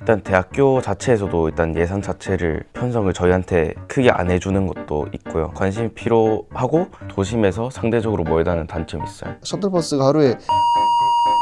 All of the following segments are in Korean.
일단 대학교 자체에서도 일단 예산 자체를 편성을 저희한테 크게 안 해주는 것도 있고요. 관심이 필요하고 도심에서 상대적으로 멀다는 단점이 있어요. 셔틀버스가 하루에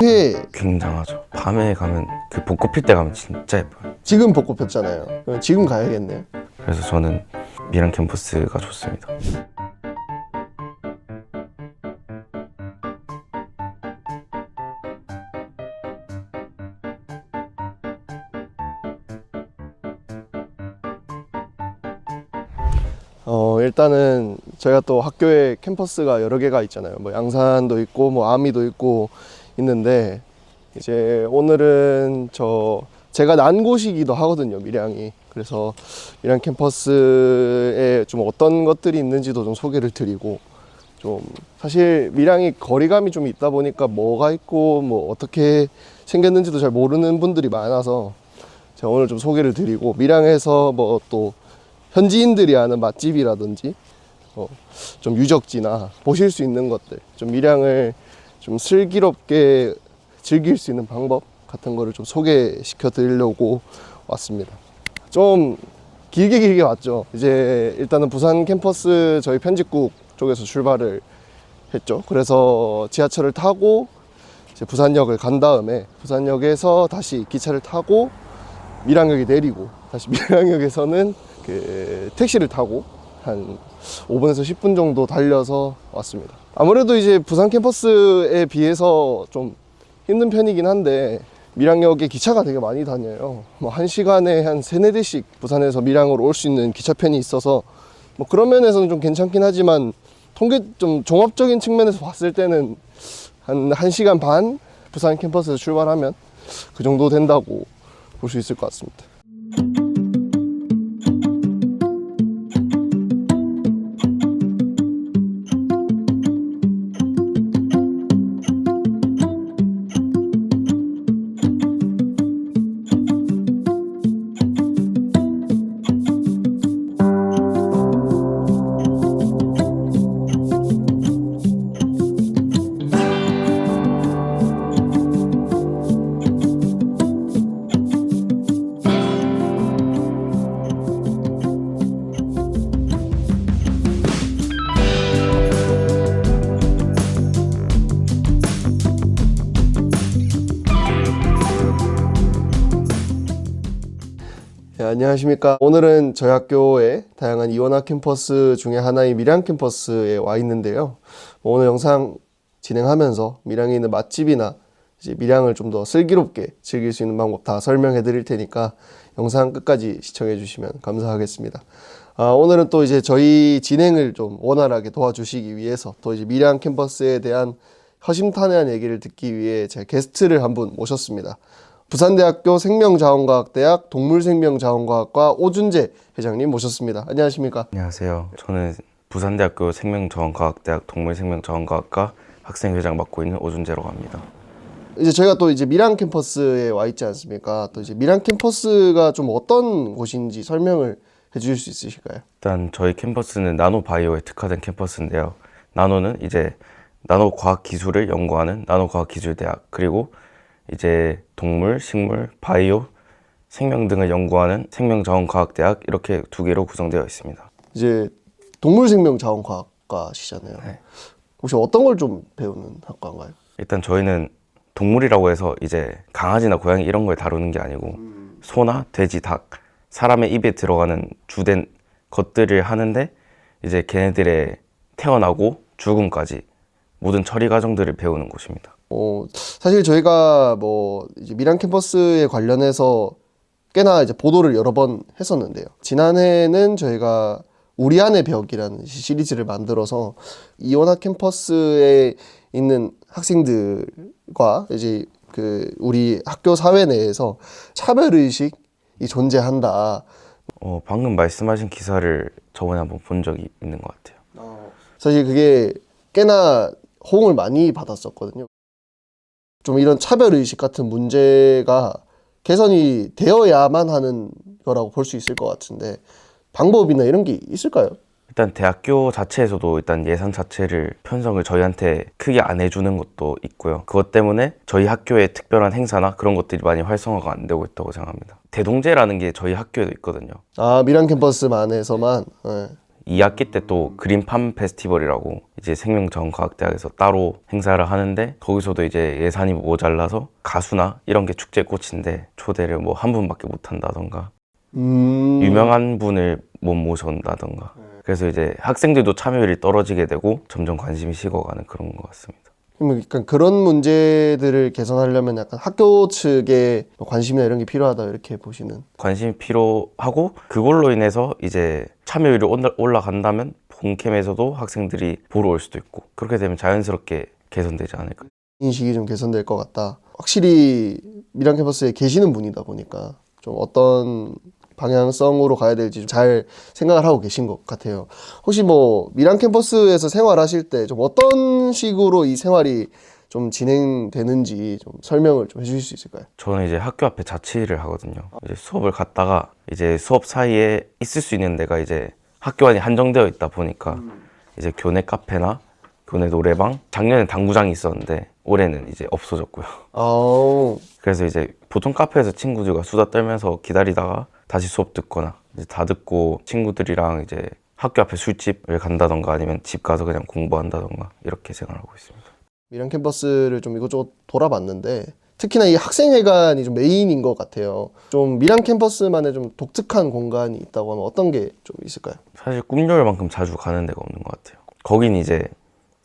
회 굉장하죠. 밤에 가면 그 벚꽃 필 때 가면 진짜 예뻐요. 지금 벚꽃 폈잖아요. 그럼 지금 가야겠네요. 그래서 저는 미랑 캠퍼스가 좋습니다. 일단은 저희가 또 학교에 캠퍼스가 여러 개가 있잖아요. 뭐 양산도 있고 뭐 아미도 있고 있는데 이제 오늘은 제가 난 곳이기도 하거든요, 밀양이. 그래서 밀양 캠퍼스에 좀 어떤 것들이 있는지도 좀 소개를 드리고, 좀 사실 밀양이 거리감이 좀 있다 보니까 뭐가 있고 뭐 어떻게 생겼는지도 잘 모르는 분들이 많아서 제가 오늘 좀 소개를 드리고, 밀양에서 뭐 또 현지인들이 아는 맛집이라든지 좀 유적지나 보실 수 있는 것들, 좀 밀양을 좀 슬기롭게 즐길 수 있는 방법 같은 거를 좀 소개시켜 드리려고 왔습니다. 좀 길게 왔죠. 이제 일단은 부산 캠퍼스 저희 편집국 쪽에서 출발을 했죠. 그래서 지하철을 타고 이제 부산역을 간 다음에 부산역에서 다시 기차를 타고 밀양역에 내리고, 다시 밀양역에서는 그 택시를 타고 한 5분에서 10분 정도 달려서 왔습니다. 아무래도 이제 부산 캠퍼스에 비해서 좀 힘든 편이긴 한데, 밀양역에 기차가 되게 많이 다녀요. 뭐 1시간에 한 3-4대씩 부산에서 밀양으로 올 수 있는 기차편이 있어서 뭐 그런 면에서는 좀 괜찮긴 하지만, 좀 종합적인 측면에서 봤을 때는 한 1시간 반 부산 캠퍼스에서 출발하면 그 정도 된다고 볼 수 있을 것 같습니다. 네, 안녕하십니까. 오늘은 저희 학교의 다양한 이원학 캠퍼스 중에 하나인 밀양 캠퍼스에 와 있는데요. 오늘 영상 진행하면서 밀양에 있는 맛집이나 이제 밀양을 좀 더 슬기롭게 즐길 수 있는 방법 다 설명해 드릴 테니까 영상 끝까지 시청해 주시면 감사하겠습니다. 오늘은 또 이제 저희 진행을 좀 원활하게 도와주시기 위해서 또 이제 밀양 캠퍼스에 대한 허심탄회한 얘기를 듣기 위해 제가 게스트를 한 분 모셨습니다. 부산대학교 생명자원과학대학 동물생명자원과학과 오준재 회장님 모셨습니다. 안녕하십니까? 안녕하세요. 저는 부산대학교 생명자원과학대학 동물생명자원과학과 학생회장 맡고 있는 오준재라고 합니다. 이제 저희가 또 이제 밀양 캠퍼스에 와 있지 않습니까? 또 이제 밀양 캠퍼스가 좀 어떤 곳인지 설명을 해주실 수 있으실까요? 일단 저희 캠퍼스는 나노바이오에 특화된 캠퍼스인데요. 나노는 이제 나노과학기술을 연구하는 나노과학기술대학, 그리고 이제 동물, 식물, 바이오, 생명 등을 연구하는 생명자원과학대학, 이렇게 두 개로 구성되어 있습니다. 이제 동물생명자원과학과시잖아요. 네. 혹시 어떤 걸 좀 배우는 학과인가요? 일단 저희는 동물이라고 해서 이제 강아지나 고양이 이런 걸 다루는 게 아니고 소나 돼지, 닭, 사람의 입에 들어가는 주된 것들을 하는데, 이제 걔네들의 태어나고 죽음까지 모든 처리 과정들을 배우는 곳입니다. 사실 저희가 뭐 이제 밀양 캠퍼스에 관련해서 꽤나 이제 보도를 여러 번 했었는데요. 지난해에는 저희가 우리 안의 벽이라는 시리즈를 만들어서 이원학 캠퍼스에 있는 학생들과 이제 그 우리 학교 사회 내에서 차별의식이 존재한다. 방금 말씀하신 기사를 저번에 한번 본 적이 있는 것 같아요. 사실 그게 꽤나 호응을 많이 받았었거든요. 좀 이런 차별의식 같은 문제가 개선이 되어야만 하는 거라고 볼 수 있을 것 같은데, 방법이나 이런 게 있을까요? 일단 대학교 자체에서도 일단 예산 자체를 편성을 저희한테 크게 안 해주는 것도 있고요. 그것 때문에 저희 학교의 특별한 행사나 그런 것들이 많이 활성화가 안 되고 있다고 생각합니다. 대동제라는 게 저희 학교에도 있거든요. 아, 미랑 캠퍼스만에서만. 네. 2학기 때 또 그린팜 페스티벌이라고 이제 생명자원과학대학에서 따로 행사를 하는데 거기서도 이제 예산이 모자라서 가수나 이런 게 축제에 꽂힌데 초대를 뭐 한 분밖에 못 한다던가 유명한 분을 못 모셔온다던가 그래서 이제 학생들도 참여율이 떨어지게 되고 점점 관심이 식어가는 그런 것 같습니다. 그러면 약간 그런 문제들을 개선하려면 약간 학교 측에 관심이나 이런 게 필요하다 이렇게 보시는. 관심이 필요하고 그걸로 인해서 이제 참여율이 올라간다면 본캠에서도 학생들이 보러 올 수도 있고 그렇게 되면 자연스럽게 개선되지 않을까. 인식이 좀 개선될 것 같다. 확실히 미랑 캠퍼스에 계시는 분이다 보니까 좀 어떤 방향성으로 가야 될지 좀 잘 생각을 하고 계신 것 같아요. 혹시 뭐 미랑 캠퍼스에서 생활하실 때 좀 어떤 식으로 이 생활이 좀 진행되는지 좀 설명을 좀 해주실 수 있을까요? 저는 이제 학교 앞에 자취를 하거든요. 이제 수업을 갔다가 이제 수업 사이에 있을 수 있는 데가 이제 학교 안이 한정되어 있다 보니까 이제 교내 카페나 교내 노래방, 작년에 당구장이 있었는데 올해는 이제 없어졌고요. 아우, 그래서 이제 보통 카페에서 친구들과 수다 떨면서 기다리다가 다시 수업 듣거나 이제 다 듣고 친구들이랑 이제 학교 앞에 술집을 간다던가 아니면 집 가서 그냥 공부한다던가 이렇게 생활하고 있습니다. 미랑 캠퍼스를 좀 이것저것 돌아봤는데 특히나 이 학생회관이 좀 메인인 것 같아요. 좀 미랑 캠퍼스만의 좀 독특한 공간이 있다고 하면 어떤 게 좀 있을까요? 사실 꿈여울만큼 자주 가는 데가 없는 것 같아요. 거긴 이제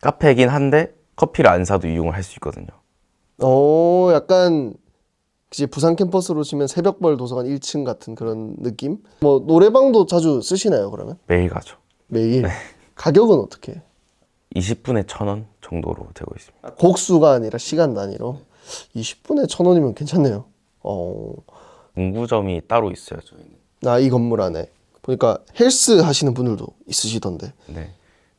카페이긴 한데 커피를 안 사도 이용을 할 수 있거든요. 약간 이제 부산 캠퍼스로 치면 새벽벌 도서관 1층 같은 그런 느낌? 뭐 노래방도 자주 쓰시나요, 그러면? 매일 가죠. 매일? 가격은 어떻게 해요? 20분에 1,000원 정도로 되고 있습니다. 곡수가 아니라 시간 단위로? 20분에 1,000원이면 괜찮네요. 공구점이 따로 있어요, 저희는. 이 건물 안에. 보니까 헬스 하시는 분들도 있으시던데. 네.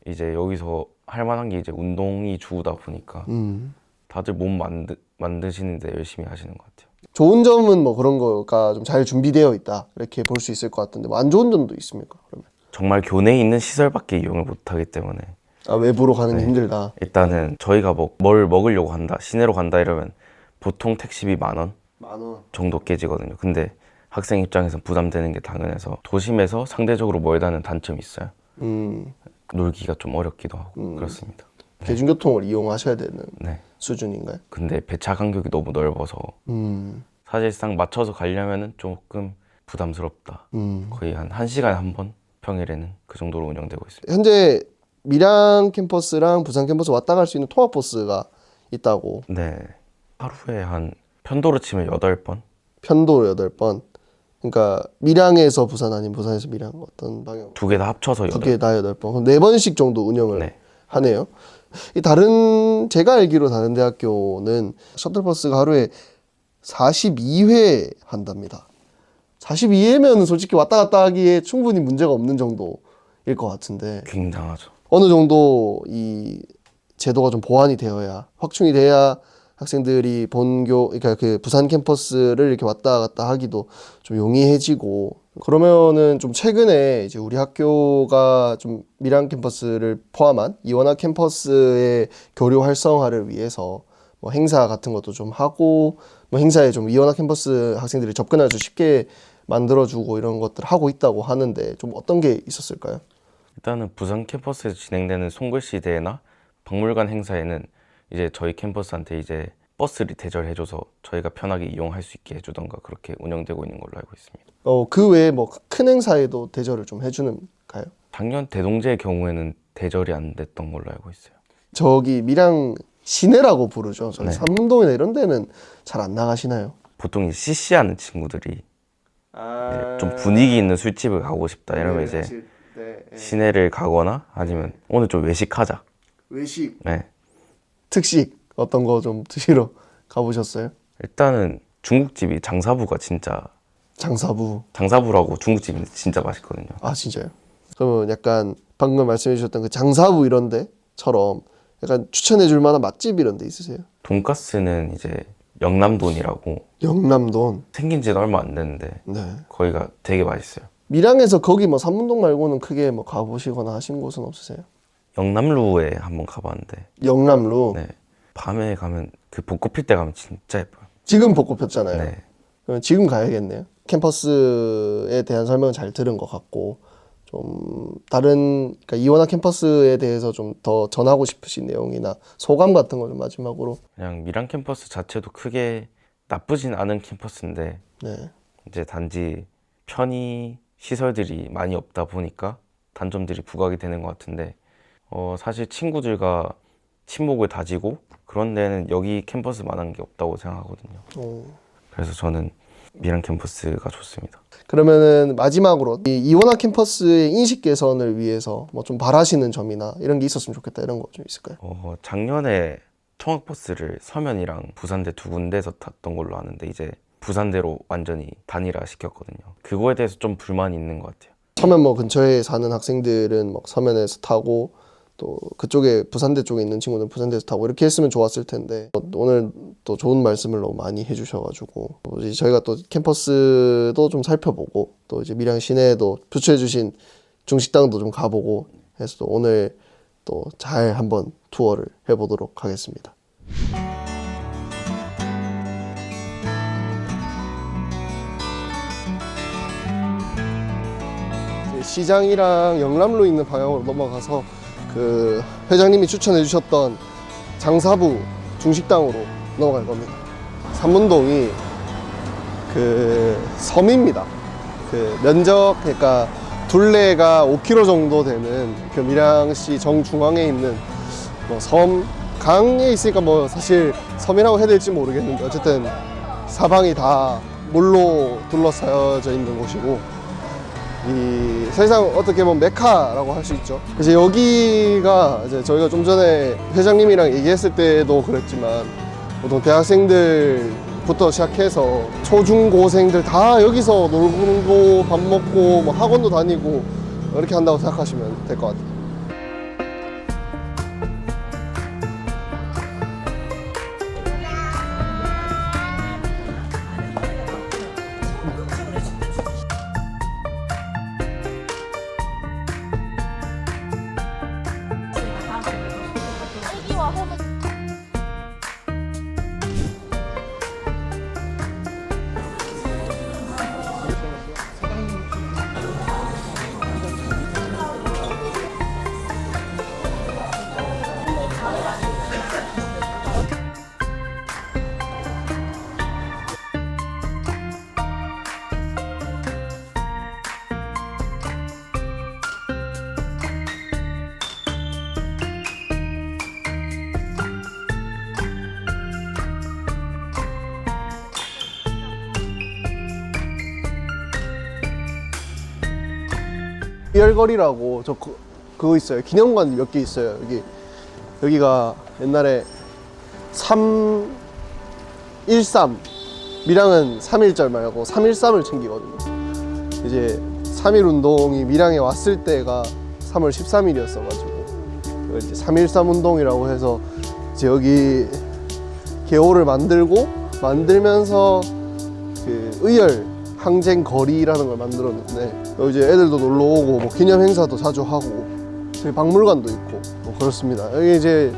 이제 여기서 할 만한 게 이제 운동이 주다 보니까 다들 몸 만드시는데 열심히 하시는 것 같아요. 좋은 점은 뭐 그런 거가 좀 잘 준비되어 있다. 이렇게 볼 수 있을 것 같은데, 뭐 안 좋은 점도 있습니까, 그러면? 정말 교내에 있는 시설밖에 이용을 못 하기 때문에 외부로 가는 게 힘들다. 일단은 저희가 뭐 뭘 먹으려고 한다, 시내로 간다 이러면 보통 택시비 10,000원 10,000원. 정도 깨지거든요. 근데 학생 입장에서 부담되는 게 당연해서 도심에서 상대적으로 멀다는 단점이 있어요. 놀기가 좀 어렵기도 하고 그렇습니다. 대중교통을 이용하셔야 되는 네. 수준인가요? 근데 배차 간격이 너무 넓어서 사실상 맞춰서 가려면은 조금 부담스럽다. 거의 한 1시간에 한 번 평일에는 그 정도로 운영되고 있습니다. 현재 밀양 캠퍼스랑 부산 캠퍼스 왔다 갈 수 있는 통합버스가 있다고. 네. 하루에 한 편도로 치면 8번? 편도 8번. 그러니까 밀양에서 부산 아니면 부산에서 밀양 어떤 방향? 두 개 다 합쳐서 8번. 두 개 다 8번. 그럼 4번씩 정도 운영을 네. 하네요. 제가 알기로 다른 대학교는 셔틀버스가 하루에 42회 한답니다. 42회면 솔직히 왔다 갔다 하기에 충분히 문제가 없는 정도일 것 같은데 굉장하죠. 어느 정도 이 제도가 좀 보완이 되어야 확충이 돼야 학생들이 그러니까 그 부산 캠퍼스를 이렇게 왔다 갔다 하기도 좀 용이해지고 그러면은 좀 최근에 이제 우리 학교가 좀 밀양 캠퍼스를 포함한 이원화 캠퍼스의 교류 활성화를 위해서 뭐 행사 같은 것도 좀 하고 뭐 행사에 좀 이원화 캠퍼스 학생들이 접근할 수 쉽게 만들어주고 이런 것들 하고 있다고 하는데 좀 어떤 게 있었을까요? 일단은 부산 캠퍼스에서 진행되는 손글씨 대회나 박물관 행사에는 이제 저희 캠퍼스한테 이제 버스를 대절해줘서 저희가 편하게 이용할 수 있게 해주던가 그렇게 운영되고 있는 걸로 알고 있습니다. 그 외에 뭐 큰 행사에도 대절을 좀 해주는가요? 작년 대동제의 경우에는 대절이 안 됐던 걸로 알고 있어요. 저기 밀양 시내라고 부르죠. 저희 네. 삼문동이나 이런 데는 잘 안 나가시나요? 보통 이 CC하는 친구들이 이제 좀 분위기 있는 술집을 가고 싶다 이러면 이제 시내를 가거나 아니면 오늘 좀 외식하자. 외식, 네. 특식 어떤 거 좀 드시러 가보셨어요? 일단은 중국집이 장사부가 진짜 장사부. 장사부라고 중국집이 진짜 맛있거든요. 아 진짜요? 그러면 약간 방금 말씀해 주셨던 그 장사부 이런 데처럼 약간 추천해 줄 만한 맛집 이런 데 있으세요? 돈가스는 이제 영남돈이라고 영남돈. 생긴 지는 얼마 안 됐는데 네. 거기가 되게 맛있어요. 밀양에서 거기 뭐 삼문동 말고는 크게 뭐 가보시거나 하신 곳은 없으세요? 영남루에 한번 가봤는데 영남루. 네. 밤에 가면 그 벚꽃 필 때 가면 진짜 예뻐요. 지금 벚꽃 폈잖아요. 네. 그럼 지금 가야겠네요. 캠퍼스에 대한 설명은 잘 들은 것 같고 좀 다른 그러니까 이원화 캠퍼스에 대해서 좀 더 전하고 싶으신 내용이나 소감 같은 거 좀 마지막으로. 그냥 밀양 캠퍼스 자체도 크게 나쁘진 않은 캠퍼스인데 네. 이제 단지 편의 시설들이 많이 없다 보니까 단점들이 부각이 되는 것 같은데 사실 친구들과 친목을 다지고 그런 데는 여기 캠퍼스만한 게 없다고 생각하거든요. 그래서 저는 밀양 캠퍼스가 좋습니다. 그러면은 마지막으로 이 이원화 캠퍼스의 인식 개선을 위해서 뭐 좀 바라시는 점이나 이런 게 있었으면 좋겠다 이런 거 좀 있을까요? 작년에 통학버스를 서면이랑 부산대 두 군데서 탔던 걸로 아는데 이제 부산대로 완전히 단일화 시켰거든요. 그거에 대해서 좀 불만이 있는 것 같아요. 서면 뭐 근처에 사는 학생들은 막 서면에서 타고 또 그쪽에 부산대 쪽에 있는 친구들은 부산대에서 타고 이렇게 했으면 좋았을 텐데 오늘 또 좋은 말씀을 너무 많이 해주셔가지고 이제 저희가 또 캠퍼스도 좀 살펴보고 또 이제 밀양 시내에도 표출해주신 중식당도 좀 가보고 해서 또 오늘 또 잘 한번 투어를 해보도록 하겠습니다. 이제 시장이랑 영남로 있는 방향으로 넘어가서 그 회장님이 추천해 주셨던 장사부 중식당으로 넘어갈 겁니다. 삼문동이 그 섬입니다. 그 면적 그러니까 둘레가 5km 정도 되는 그 밀양시 정중앙에 있는 뭐 섬 강에 있으니까 뭐 사실 섬이라고 해야 될지 모르겠는데 어쨌든 사방이 다 물로 둘러싸여져 있는 곳이고 이 사실상 어떻게 보면 메카라고 할 수 있죠. 그래서 여기가 이제 저희가 좀 전에 회장님이랑 얘기했을 때도 그랬지만 보통 대학생들부터 시작해서 초중고생들 다 여기서 놀고 밥 먹고 뭐 학원도 다니고 이렇게 한다고 생각하시면 될 것 같아요. 이열거리라고 그거 있어요. 기념관 몇 개 있어요. 여기가 옛날에 3.13 밀양은 3.1절 말고 3.13을 챙기거든요. 이제 3.1 운동이 밀양에 왔을 때가 3월 13일이었어가지고 이제 3.13 운동이라고 해서 이제 여기 개호를 만들면서 그 의열 항쟁 거리라는 걸 만들었는데 여기 이제 애들도 놀러 오고 뭐 기념 행사도 자주 하고 저기 박물관도 있고 뭐 그렇습니다. 여기 이제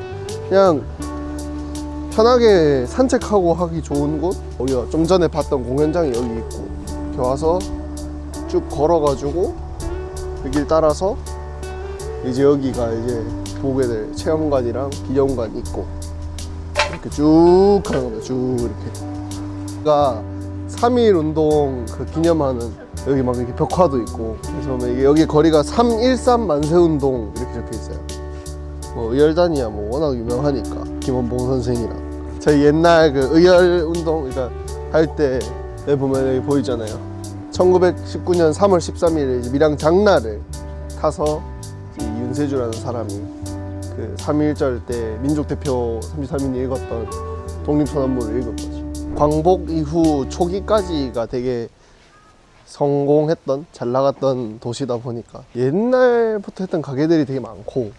그냥 편하게 산책하고 하기 좋은 곳. 우리가 좀 전에 봤던 공연장이 여기 있고 이렇게 와서 쭉 걸어가지고 그 길 따라서 이제 여기가 이제 보게 될 체험관이랑 기념관 있고 이렇게 쭉 가는 겁니다. 쭉 이렇게. 그러니까 3.1 운동 그 기념하는 여기 막 이렇게 벽화도 있고 그래서 이게 여기 거리가 3.13 만세운동 이렇게 적혀 있어요. 뭐 의열단이야 뭐 워낙 유명하니까 김원봉 선생이랑 저희 옛날 그 의열 운동 그러니까 할 때 보면 여기 보이잖아요. 1919년 3월 13일에 이제 밀양 장날을 타서 이 윤세주라는 사람이 그 3.1절 때 민족 대표 33인이 읽었던 독립선언문을 읽은 거죠. 광복 이후 초기까지가 되게 성공했던 잘 나갔던 도시다 보니까 옛날부터 했던 가게들이 되게 많고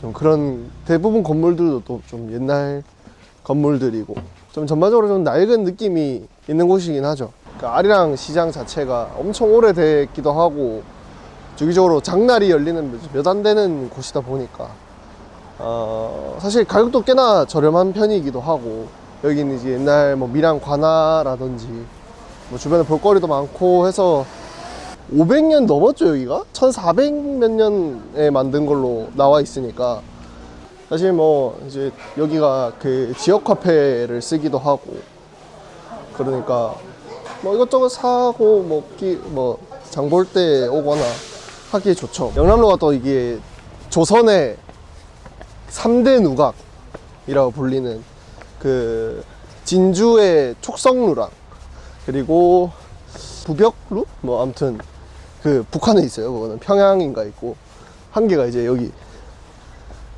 좀 그런 대부분 건물들도 또 좀 옛날 건물들이고 좀 전반적으로 좀 낡은 느낌이 있는 곳이긴 하죠. 그러니까 아리랑 시장 자체가 엄청 오래됐기도 하고 주기적으로 장날이 열리는 몇 안 되는 곳이다 보니까 사실 가격도 꽤나 저렴한 편이기도 하고 여기는 이제 옛날 뭐 밀양 관아라든지 뭐 주변에 볼거리도 많고 해서 500년 넘었죠. 여기가 1400 몇 년에 만든 걸로 나와 있으니까 사실 뭐 이제 여기가 그 지역 화폐를 쓰기도 하고 그러니까 뭐 이것저것 사고 뭐 장 볼 때 오거나 하기 좋죠. 영남로가 또 이게 조선의 3대 누각이라고 불리는 그 진주의 촉성루랑 그리고 부벽루? 뭐 아무튼 그 북한에 있어요. 그거는 평양인가 있고 한 개가 이제 여기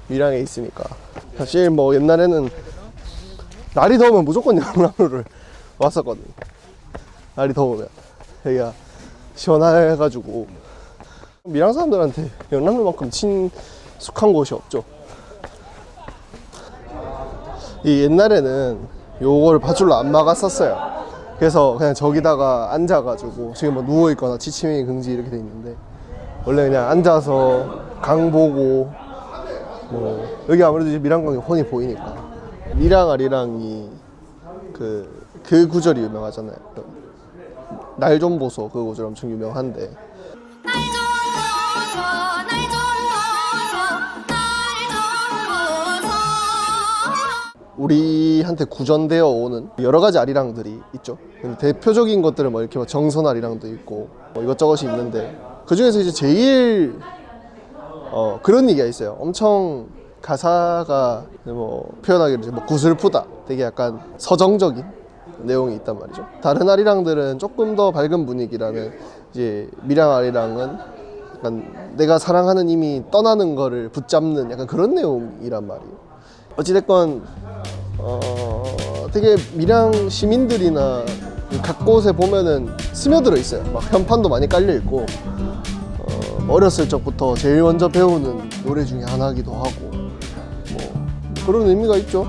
밀양에 있으니까 사실 뭐 옛날에는 날이 더우면 무조건 영남로를 왔었거든요. 날이 더우면 여기가 시원해가지고 밀양 사람들한테 영남로만큼 친숙한 곳이 없죠. 이 옛날에는 요걸 밧줄로 안 막았었어요. 그래서 그냥 저기다가 앉아가지고 지금 뭐 누워있거나 지침이 금지 이렇게 돼 있는데 원래 그냥 앉아서 강 보고 뭐 여기 아무래도 이제 밀양강이 훤히 보이니까 밀양 아리랑이 그 구절이 유명하잖아요. 날 좀 보소 그 구절 엄청 유명한데 우리한테 구전되어 오는 여러 가지 아리랑들이 있죠. 대표적인 것들은 뭐 이렇게 뭐 정선 아리랑도 있고 뭐 이것저것이 있는데 그 중에서 이제 제일 그런 얘기가 있어요. 엄청 가사가 뭐 표현하기로 이제 뭐 구슬프다, 되게 약간 서정적인 내용이 있단 말이죠. 다른 아리랑들은 조금 더 밝은 분위기라면 이제 밀양 아리랑은 약간 내가 사랑하는 이미 떠나는 거를 붙잡는 약간 그런 내용이란 말이에요. 어찌됐건 되게 밀양 시민들이나 각 곳에 보면은 스며들어 있어요. 막 현판도 많이 깔려 있고 어렸을 적부터 제일 먼저 배우는 노래 중에 하나기도 하고 뭐 그런 의미가 있죠.